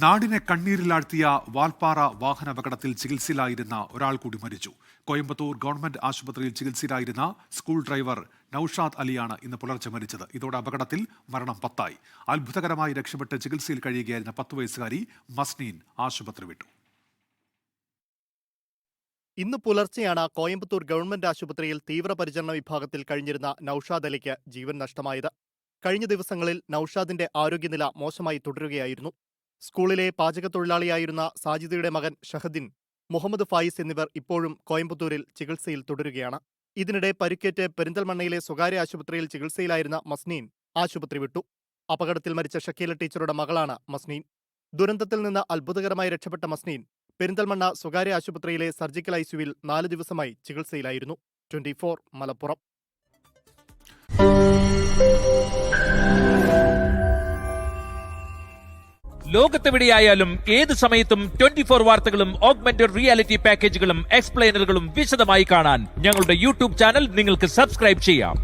നാടിനെ കണ്ണീരിലാഴ്ത്തിയ വാൽപ്പാറ വാഹനാപകടത്തിൽ ചികിത്സയിലായിരുന്ന ഒരാൾ കൂടി മരിച്ചു. കോയമ്പത്തൂർ ഗവൺമെന്റ് ആശുപത്രിയിൽ ചികിത്സയിലായിരുന്ന സ്കൂൾ ഡ്രൈവർ നൌഷാദ് അലിയാണ് ഇന്ന് പുലർച്ചെ മരിച്ചത്. ഇതോടെ അപകടത്തിൽ മരണം 10 അത്ഭുതകരമായി രക്ഷപ്പെട്ട് ചികിത്സയിൽ കഴിയുകയായിരുന്ന 10 വയസ്സുകാരി മസ്നീൻ ആശുപത്രി വിട്ടു. ഇന്ന് പുലർച്ചെയാണ് കോയമ്പത്തൂർ ഗവൺമെന്റ് ആശുപത്രിയിൽ തീവ്രപരിചരണ വിഭാഗത്തിൽ കഴിഞ്ഞിരുന്ന നൌഷാദ് അലിക്ക് ജീവൻ നഷ്ടമായത്. കഴിഞ്ഞ ദിവസങ്ങളിൽ നൌഷാദിന്റെ ആരോഗ്യനില മോശമായി തുടരുകയായിരുന്നു. സ്കൂളിലെ പാചകത്തൊഴിലാളിയായിരുന്ന സാജിദയുടെ മകൻ ഷഹദിൻ, മുഹമ്മദ് ഫായിസ് എന്നിവർ ഇപ്പോഴും കോയമ്പത്തൂരിൽ ചികിത്സയിൽ തുടരുകയാണ്. ഇതിനിടെ പരിക്കേറ്റ് പെരിന്തൽമണ്ണയിലെ സ്വകാര്യ ആശുപത്രിയിൽ ചികിത്സയിലായിരുന്ന മസ്നീൻ ആശുപത്രി വിട്ടു. അപകടത്തിൽ മരിച്ച ഷക്കീല ടീച്ചറുടെ മകളാണ് മസ്നീൻ. ദുരന്തത്തിൽ നിന്ന് അത്ഭുതകരമായി രക്ഷപ്പെട്ട മസ്നീൻ പെരിന്തൽമണ്ണ സ്വകാര്യ ആശുപത്രിയിലെ സർജിക്കൽ ഐസിയുവിൽ 4 ദിവസമായി ചികിത്സയിലായിരുന്നു. 24 മലപ്പുറം. ലോകത്തെവിടെയായാലും ഏത് സമയത്തും 24 വാർത്തകളും ഓഗ്മെന്റഡ് റിയാലിറ്റി പാക്കേജുകളും എക്സ്പ്ലെയിനറുകളും വിശദമായി കാണാൻ ഞങ്ങളുടെ യൂട്യൂബ് ചാനൽ നിങ്ങൾക്ക് സബ്സ്ക്രൈബ് ചെയ്യാം.